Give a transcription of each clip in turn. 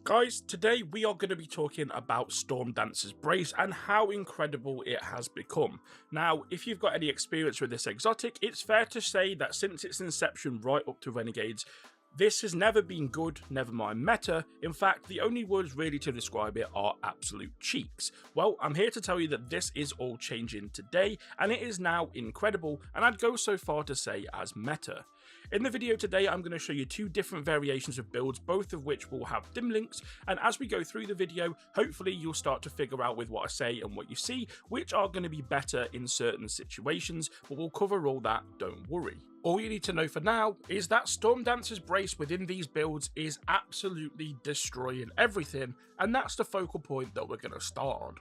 Guys, today we are going to be talking about Stormdancer's Brace and how incredible it has become. Now, if you've got any experience with this exotic, it's fair to say that since its inception right up to Renegades, this has never been good, never mind meta. In fact, the only words really to describe it are absolute cheeks. Well, I'm here to tell you that this is all changing today, and it is now incredible, and I'd go so far to say as meta. In the video today, I'm going to show you two different variations of builds, both of which will have dim links, and as we go through the video, hopefully you'll start to figure out with what I say and what you see, which are going to be better in certain situations, but we'll cover all that, don't worry. All you need to know for now is that Stormdancer's Brace within these builds is absolutely destroying everything, and that's the focal point that we're going to start on.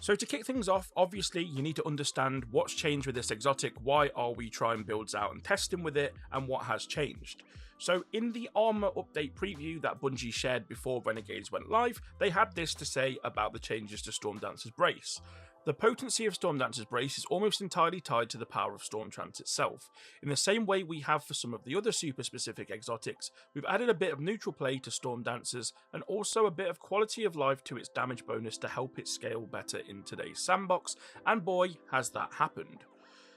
So to kick things off, obviously you need to understand what's changed with this exotic, why are we trying builds out and testing with it, and what has changed. So in the armor update preview that Bungie shared before Renegades went live, they had this to say about the changes to Stormdancer's Brace. The potency of Stormdancer's Brace is almost entirely tied to the power of Stormtrance itself. In the same way we have for some of the other super specific exotics, we've added a bit of neutral play to Stormdancers and also a bit of quality of life to its damage bonus to help it scale better in today's sandbox, and boy has that happened.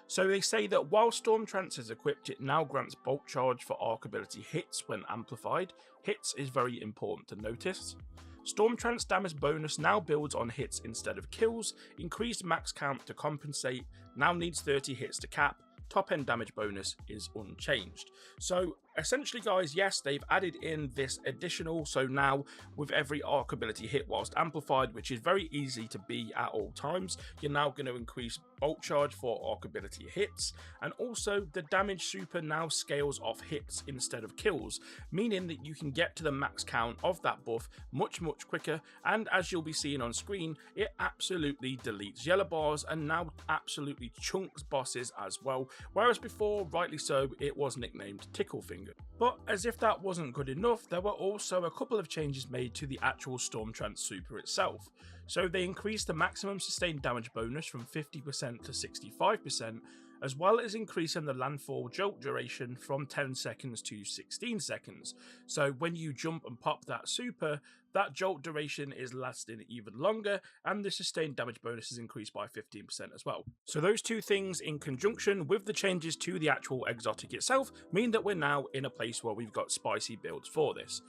So they say that while Stormtrance is equipped, it now grants bulk charge for arc ability hits when amplified. Hits is very important to notice. Stormtrance damage bonus now builds on hits instead of kills, increased max count to compensate, now needs 30 hits to cap, top end damage bonus is unchanged. So essentially guys, yes, they've added in this additional, so now with every arc ability hit whilst amplified, which is very easy to be at all times, you're now going to increase bulk charge for arc ability hits, and also the damage super now scales off hits instead of kills, meaning that you can get to the max count of that buff much quicker, and as you'll be seeing on screen, it absolutely deletes yellow bars and now absolutely chunks bosses as well, whereas before, rightly so, it was nicknamed Tickle Finger. But as if that wasn't good enough, there were also a couple of changes made to the actual Stormtrance super itself. So they increased the maximum sustained damage bonus from 50% to 65%, as well as increasing the landfall jolt duration from 10 seconds to 16 seconds. So when you jump and pop that super, that jolt duration is lasting even longer, and the sustained damage bonus is increased by 15% as well. So those two things in conjunction with the changes to the actual exotic itself mean that we're now in a place where we've got spicy builds for this.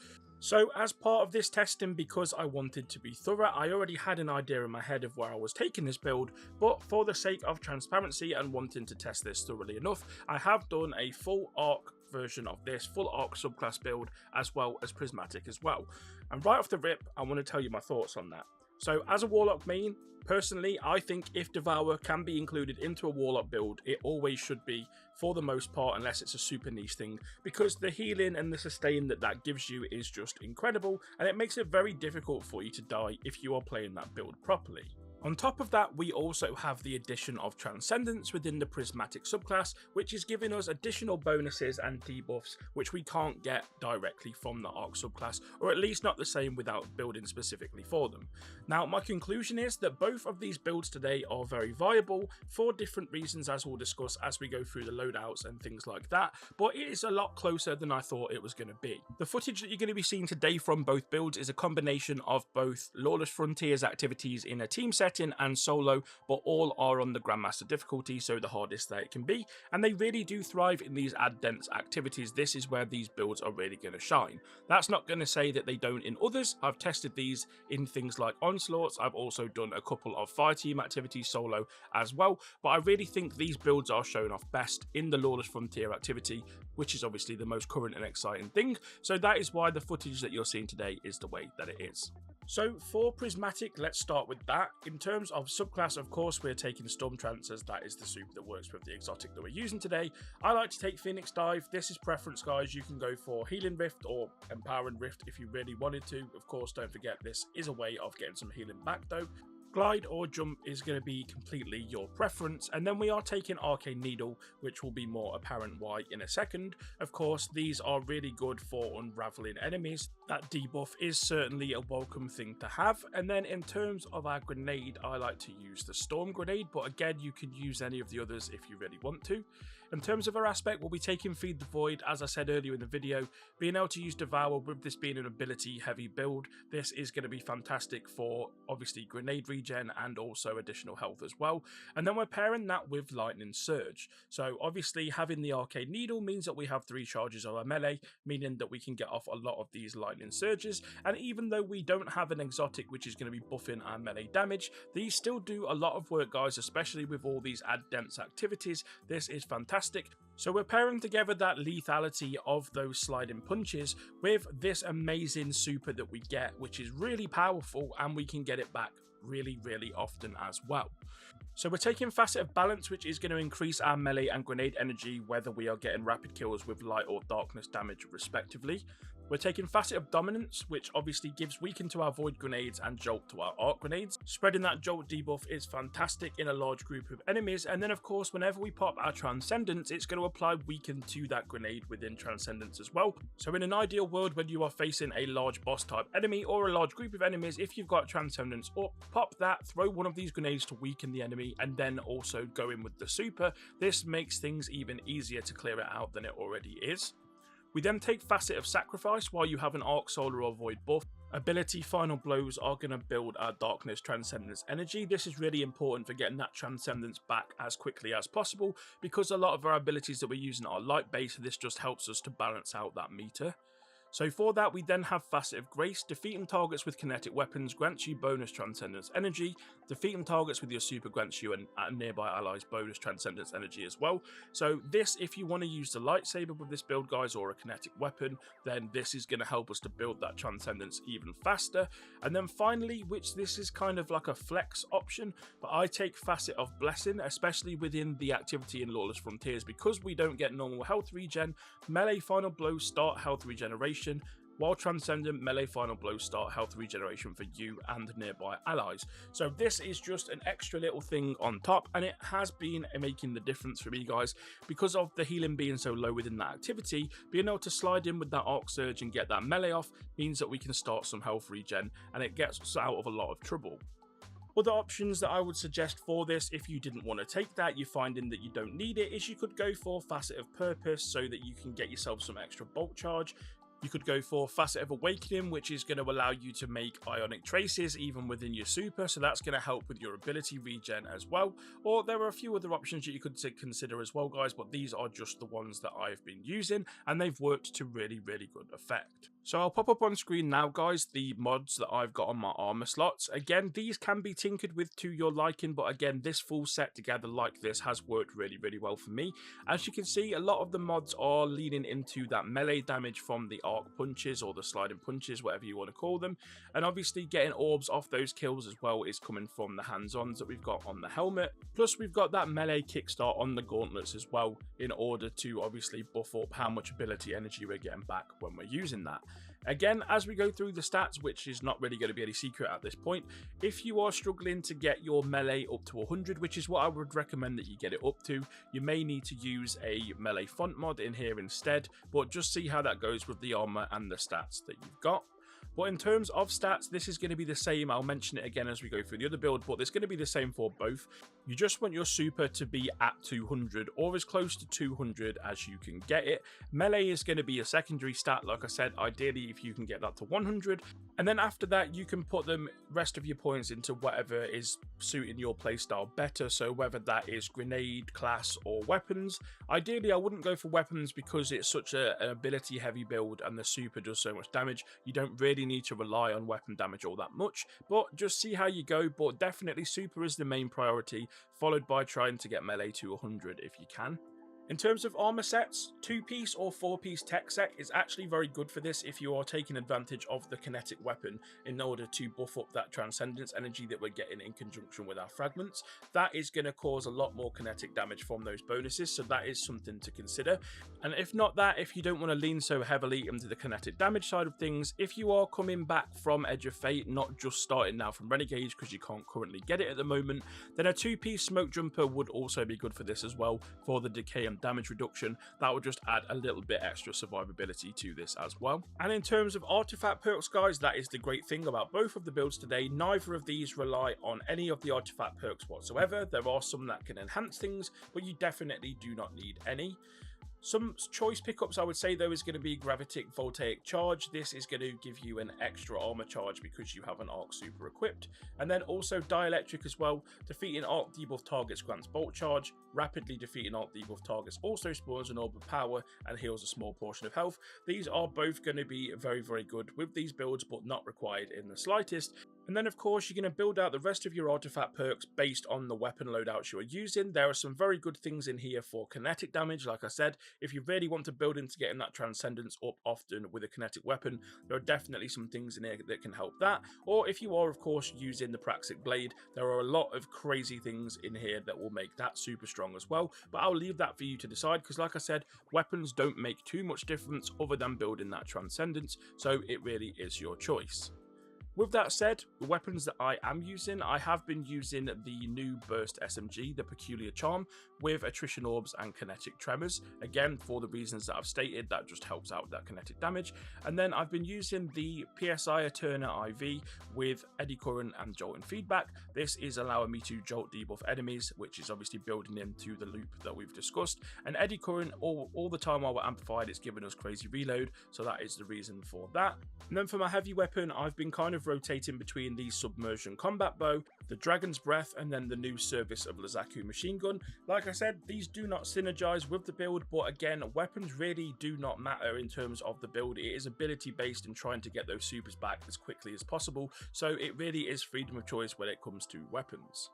So as part of this testing, because I wanted to be thorough, I already had an idea in my head of where I was taking this build, but for the sake of transparency and wanting to test this thoroughly enough, I have done a full arc version of this, full arc subclass build, as well as prismatic as well. And right off the rip, I want to tell you my thoughts on that. So as a Warlock main, personally, I think if Devour can be included into a Warlock build, it always should be, for the most part, unless it's a super niche thing, because the healing and the sustain that gives you is just incredible, and it makes it very difficult for you to die if you are playing that build properly. On top of that, we also have the addition of Transcendence within the Prismatic subclass, which is giving us additional bonuses and debuffs which we can't get directly from the Arc subclass, or at least not the same without building specifically for them. Now, my conclusion is that both of these builds today are very viable for different reasons, as we'll discuss as we go through the loadouts and things like that, but it is a lot closer than I thought it was going to be. The footage that you're going to be seeing today from both builds is a combination of both Lawless Frontiers activities in a team setting and solo, but all are on the Grandmaster difficulty, so the hardest that it can be, and they really do thrive in these ad dense activities. This is where these builds are really going to shine. That's not going to say that they don't in others. I've tested these in things like Onslaughts. I've also done a couple of fire team activities solo as well, but I really think these builds are shown off best in the Lawless Frontier activity, which is obviously the most current and exciting thing, so that is why the footage that you're seeing today is the way that it is. So for Prismatic, let's start with that. In terms of subclass, of course, we're taking Stormtrance, as that is the super that works with the exotic that we're using today. I like to take Phoenix Dive. This is preference, guys. You can go for Healing Rift or Empowering Rift if you really wanted to. Of course, don't forget this is a way of getting some healing back though. Glide or jump is going to be completely your preference, and then we are taking Arcane Needle, which will be more apparent why in a second. Of course, these are really good for unraveling enemies. That debuff is certainly a welcome thing to have. And then in terms of our grenade, I like to use the Storm Grenade, but again, you can use any of the others if you really want to. In terms of our aspect, we'll be taking Feed the Void, as I said earlier in the video. Being able to use Devour, with this being an ability heavy build, this is going to be fantastic for obviously grenade regen and also additional health as well. And then we're pairing that with Lightning Surge. So obviously having the Arcane Needle means that we have 3 charges of our melee, meaning that we can get off a lot of these Lightning Surges. And even though we don't have an exotic which is going to be buffing our melee damage, these still do a lot of work, guys, especially with all these add dense activities. This is fantastic. So we're pairing together that lethality of those sliding punches with this amazing super that we get, which is really powerful, and we can get it back really often as well. So we're taking Facet of Balance, which is going to increase our melee and grenade energy whether we are getting rapid kills with light or darkness damage respectively. We're taking Facet of Dominance, which obviously gives Weaken to our Void Grenades and Jolt to our Arc Grenades. Spreading that Jolt debuff is fantastic in a large group of enemies, and then of course whenever we pop our Transcendence, it's going to apply Weaken to that grenade within Transcendence as well. So in an ideal world when you are facing a large boss type enemy or a large group of enemies, if you've got Transcendence up, pop that, throw one of these grenades to weaken the enemy, and then also go in with the super. This makes things even easier to clear it out than it already is. We then take Facet of Sacrifice while you have an Arc, Solar or Void buff. Ability Final Blows are going to build our Darkness Transcendence energy. This is really important for getting that Transcendence back as quickly as possible, because a lot of our abilities that we're using are light based, so this just helps us to balance out that meter. So for that, we then have Facet of Grace. Defeating targets with kinetic weapons grants you bonus Transcendence energy. Defeating targets with your super grants you and nearby allies bonus Transcendence energy as well. So this, if you want to use the lightsaber with this build, guys, or a kinetic weapon, then this is going to help us to build that Transcendence even faster. And then finally, which this is kind of like a flex option, but I take Facet of Blessing, especially within the activity in Lawless Frontiers, because we don't get normal health regen. Melee Final Blows start health regeneration, while Transcendent melee Final Blows start health regeneration for you and nearby allies. So this is just an extra little thing on top, and it has been making the difference for me, guys, because of the healing being so low within that activity. Being able to slide in with that Arc Surge and get that melee off means that we can start some health regen, and it gets us out of a lot of trouble. Other options that I would suggest for this, if you didn't want to take that, you're finding that you don't need it, is you could go for Facet of Purpose so that you can get yourself some extra bulk charge. You could go for Facet of Awakening, which is going to allow you to make Ionic Traces even within your super, so that's going to help with your ability regen as well. Or there are a few other options that you could consider as well, guys, but these are just the ones that I've been using, and they've worked to really good effect. So I'll pop up on screen now, guys, the mods that I've got on my armor slots. Again, these can be tinkered with to your liking, but again, this full set together like this has worked really well for me. As you can see, a lot of the mods are leaning into that melee damage from the arc punches or the sliding punches, whatever you want to call them, and obviously getting orbs off those kills as well is coming from the hands-ons that we've got on the helmet. Plus we've got that melee kickstart on the gauntlets as well, in order to obviously buff up how much ability energy we're getting back when we're using that. Again, as we go through the stats, which is not really going to be any secret at this point, if you are struggling to get your melee up to 100, which is what I would recommend that you get it up to, you may need to use a melee font mod in here instead, but just see how that goes with the armor and the stats that you've got. But in terms of stats, this is going to be the same. I'll mention it again as we go through the other build, but it's going to be the same for both. You just want your super to be at 200 or as close to 200 as you can get it. Melee is going to be a secondary stat, like I said, ideally if you can get that to 100. And then after that, you can put the rest of your points into whatever is suiting your playstyle better. So whether that is grenade, class, or weapons. Ideally, I wouldn't go for weapons because it's such an ability heavy build and the super does so much damage. You don't really need to rely on weapon damage all that much, but just see how you go. But definitely super is the main priority, followed by trying to get melee to 100 if you can. In terms of armor sets, 2-piece or 4-piece tech set is actually very good for this if you are taking advantage of the kinetic weapon in order to buff up that transcendence energy that we're getting in conjunction with our fragments. That is going to cause a lot more kinetic damage from those bonuses, so that is something to consider. And if not that, if you don't want to lean so heavily into the kinetic damage side of things, if you are coming back from Edge of Fate, not just starting now from Renegades because you can't currently get it at the moment, then a 2-piece smoke jumper would also be good for this as well, for the decay and instant damage reduction, that will just add a little bit extra survivability to this as well. And in terms of artifact perks, guys, that is the great thing about both of the builds today. Neither of these rely on any of the artifact perks whatsoever. There are some that can enhance things, but you definitely do not need any. Some choice pickups I would say though is going to be Gravitic Voltaic Charge. This is going to give you an extra armor charge because you have an Arc Super equipped. And then also Dielectric as well. Defeating Arc debuff targets grants Bolt Charge. Rapidly defeating Arc debuff targets also spawns an Orb of Power and heals a small portion of health. These are both going to be very, very good with these builds, but not required in the slightest. And then of course you're going to build out the rest of your artifact perks based on the weapon loadouts you are using. There are some very good things in here for kinetic damage. Like I said, if you really want to build into getting that transcendence up often with a kinetic weapon, there are definitely some things in here that can help that. Or if you are of course using the Praxic Blade, there are a lot of crazy things in here that will make that super strong as well. But I'll leave that for you to decide because like I said, weapons don't make too much difference other than building that transcendence. So it really is your choice. With that said, the weapons that I am using, I have been using the new Burst SMG, the Peculiar Charm, with Attrition Orbs and Kinetic Tremors. Again, for the reasons that I've stated, that just helps out with that kinetic damage. And then I've been using the PSI Eterna IV with Eddy Current and Jolting Feedback. This is allowing me to jolt debuff enemies, which is obviously building into the loop that we've discussed. And Eddy Current, all the time while we're amplified, it's giving us crazy reload, so that is the reason for that. And then for my heavy weapon, I've been kind of rotating between the Submersion Combat Bow, the Dragon's Breath, and then the new Service of Lazaku Machine Gun. Like I said, these do not synergize with the build, but again, weapons really do not matter in terms of the build. It is ability based and trying to get those supers back as quickly as possible, so it really is freedom of choice when it comes to weapons.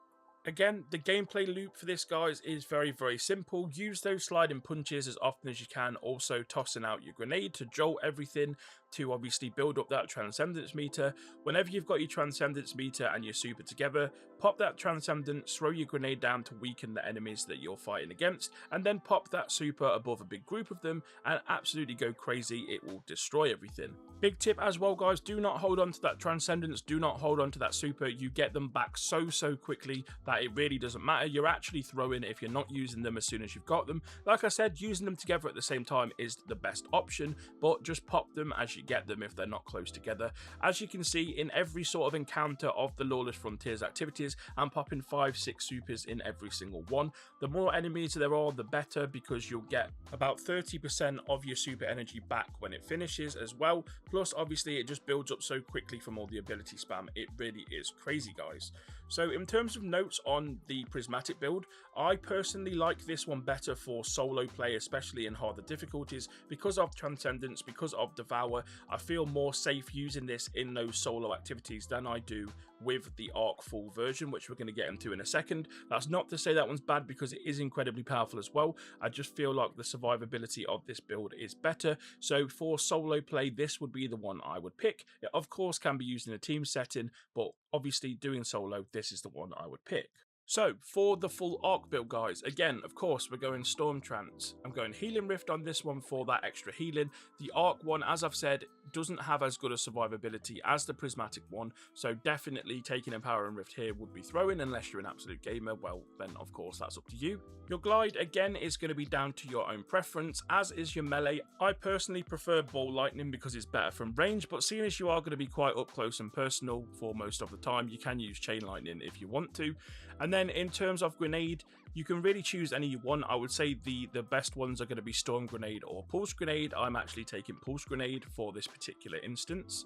Again, the gameplay loop for this, guys, is very, very simple. Use those sliding punches as often as you can, also tossing out your grenade to jolt everything, to obviously build up that transcendence meter. Whenever you've got your transcendence meter and your super together, pop that transcendence, throw your grenade down to weaken the enemies that you're fighting against, and then pop that super above a big group of them and absolutely go crazy. It will destroy everything. Big tip as well, guys, do not hold on to that transcendence, do not hold on to that super. You get them back so quickly that it really doesn't matter. You're actually throwing if you're not using them as soon as you've got them. Like I said, using them together at the same time is the best option, but just pop them as you get them if they're not close together. As you can see, in every sort of encounter of the Lawless Frontiers activities, I'm popping 5-6 supers in every single one. The more enemies there are, the better, because you'll get about 30% of your super energy back when it finishes as well. Plus, obviously, it just builds up so quickly from all the ability spam. It really is crazy, guys. So in terms of notes on the Prismatic build, I personally like this one better for solo play, especially in harder difficulties, because of Transcendence, because of Devour. I feel more safe using this in those solo activities than I do with the Arc full version, which we're going to get into in a second. That's not to say that one's bad, because it is incredibly powerful as well. I just feel like the survivability of this build is better. So for solo play, this would be the one I would pick. It of course can be used in a team setting, but obviously doing solo, this is the one I would pick. So, for the full Arc build, guys, again, of course, we're going Stormtrance. I'm going Healing Rift on this one for that extra healing. The Arc one, as I've said, doesn't have as good a survivability as the Prismatic one, so definitely taking Empowering Rift here would be throwing, unless you're an absolute gamer. Well, then, of course, that's up to you. Your Glide, again, is going to be down to your own preference, as is your Melee. I personally prefer Ball Lightning because it's better from range, but seeing as you are going to be quite up close and personal for most of the time, you can use Chain Lightning if you want to. And then in terms of Grenade, you can really choose any one. I would say the best ones are going to be Storm Grenade or Pulse Grenade. I'm actually taking Pulse Grenade for this particular instance.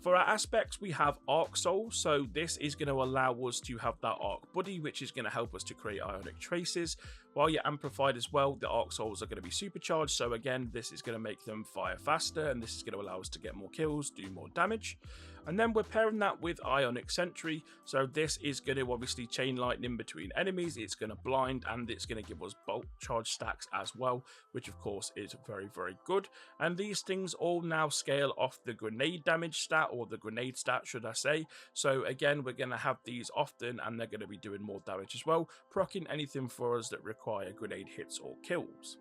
For our aspects, we have Arc Soul, so this is going to allow us to have that Arc Buddy, which is going to help us to create Ionic Traces. While you're amplified as well, the Arc Souls are going to be supercharged, so again, this is going to make them fire faster, and this is going to allow us to get more kills, do more damage. And then we're pairing that with Ionic Sentry, so this is going to obviously chain lightning between enemies, it's going to blind, and it's going to give us bulk charge stacks as well, which of course is very, very good. And these things all now scale off the grenade damage stat, or the grenade stat should I say. So again, we're going to have these often, and they're going to be doing more damage as well, proccing anything for us that require grenade hits or kills.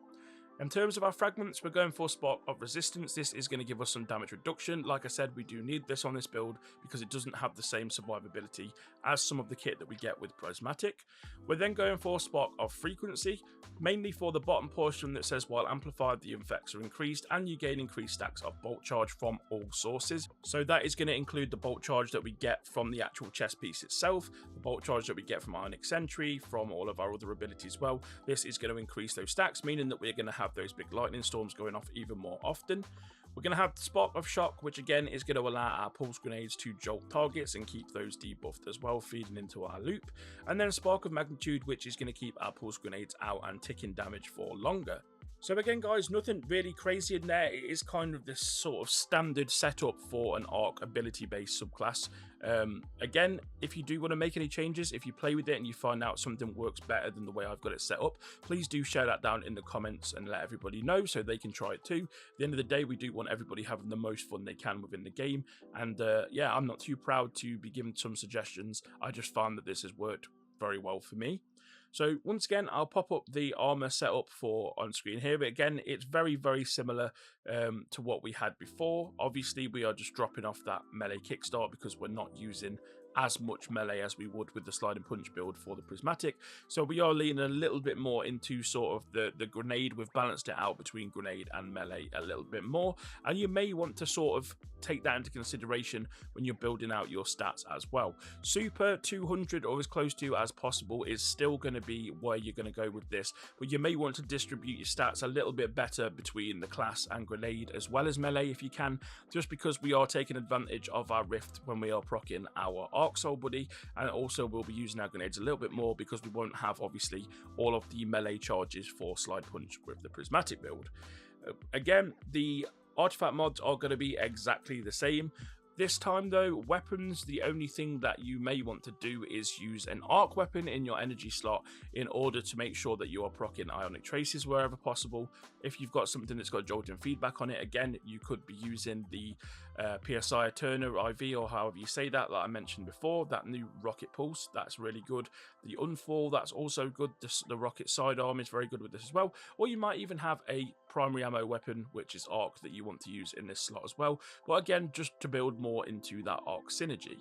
In terms of our fragments, we're going for Spark of Resistance. This is going to give us some damage reduction. Like I said, we do need this on this build because it doesn't have the same survivability as some of the kit that we get with Prismatic. We're then going for Spark of Frequency, mainly for the bottom portion that says while amplified, the effects are increased and you gain increased stacks of bolt charge from all sources. So that is going to include the bolt charge that we get from the actual chest piece itself, the bolt charge that we get from Ionic Sentry, from all of our other abilities as well. This is going to increase those stacks, meaning that we're going to have those big lightning storms going off even more often. We're going to have Spark of Shock, which again is going to allow our pulse grenades to jolt targets and keep those debuffed as well, feeding into our loop. And then Spark of Magnitude, which is going to keep our pulse grenades out and ticking damage for longer. So again, guys, nothing really crazy in there. It is kind of this sort of standard setup for an Arc ability-based subclass. Again, if you do want to make any changes, if you play with it and you find out something works better than the way I've got it set up, please do share that down in the comments and let everybody know so they can try it too. At the end of the day, we do want everybody having the most fun they can within the game. And yeah, I'm not too proud to be giving some suggestions. I just found that this has worked very well for me. So once again, I'll pop up the armor setup for on screen here. But again, it's very, very similar to what we had before. Obviously, we are just dropping off that melee kickstart because we're not using as much melee as we would with the slide and punch build for the Prismatic. So we are leaning a little bit more into sort of the grenade. We've balanced it out between grenade and melee a little bit more. And you may want to sort of take that into consideration when you're building out your stats as well. Super 200 or as close to as possible is still going to be where you're going to go with this, but you may want to distribute your stats a little bit better between the class and grenade as well as melee if you can, just because we are taking advantage of our rift when we are proccing our Arc Soul buddy, and also we'll be using our grenades a little bit more because we won't have obviously all of the melee charges for slide punch with the Prismatic build. Again, the artifact mods are going to be exactly the same. This time though, weapons, the only thing that you may want to do is use an arc weapon in your energy slot in order to make sure that you are proccing ionic traces wherever possible. If you've got something that's got jolting feedback on it, again, you could be using the PSI Turner IV or however you say that, like I mentioned before, that new rocket pulse, that's really good. The unfall, that's also good. The rocket sidearm is very good with this as well. Or you might even have a primary ammo weapon, which is arc, that you want to use in this slot as well. But again, just to build more into that arc synergy.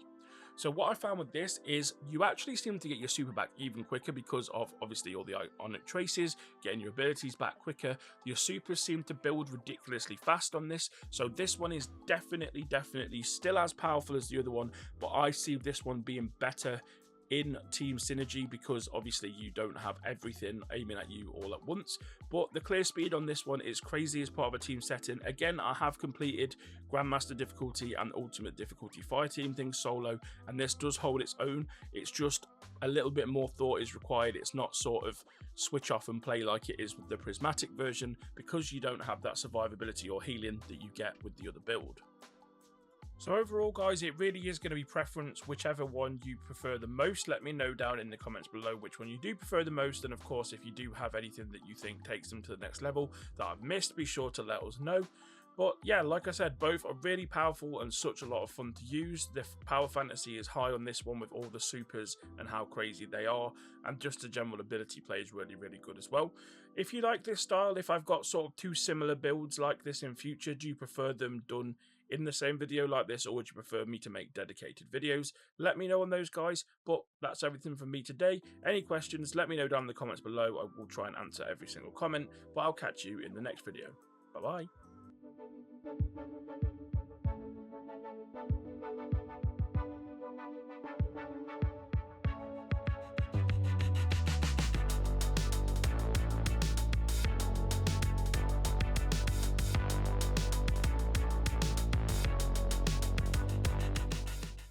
So what I found with this is you actually seem to get your super back even quicker because of obviously all the ionic traces, getting your abilities back quicker. Your supers seem to build ridiculously fast on this. So this one is definitely still as powerful as the other one, but I see this one being better in team synergy because obviously you don't have everything aiming at you all at once. But the clear speed on this one is crazy as part of a team setting. Again, I have completed Grandmaster difficulty and Ultimate difficulty fire team things solo, and this does hold its own. It's just a little bit more thought is required. It's not sort of switch off and play like it is with the Prismatic version because you don't have that survivability or healing that you get with the other build. So overall, guys, it really is going to be preference, whichever one you prefer the most. Let me know down in the comments below which one you do prefer the most. And of course, if you do have anything that you think takes them to the next level that I've missed, be sure to let us know. But yeah, like I said, both are really powerful and such a lot of fun to use. The power fantasy is high on this one with all the supers and how crazy they are. And just the general ability play is really good as well. If you like this style, if I've got sort of two similar builds like this in future, do you prefer them done in the same video like this, or would you prefer me to make dedicated videos? Let me know on those, guys. But that's everything from me today. Any questions, let me know down in the comments below. I will try and answer every single comment, but I'll catch you in the next video. Bye bye.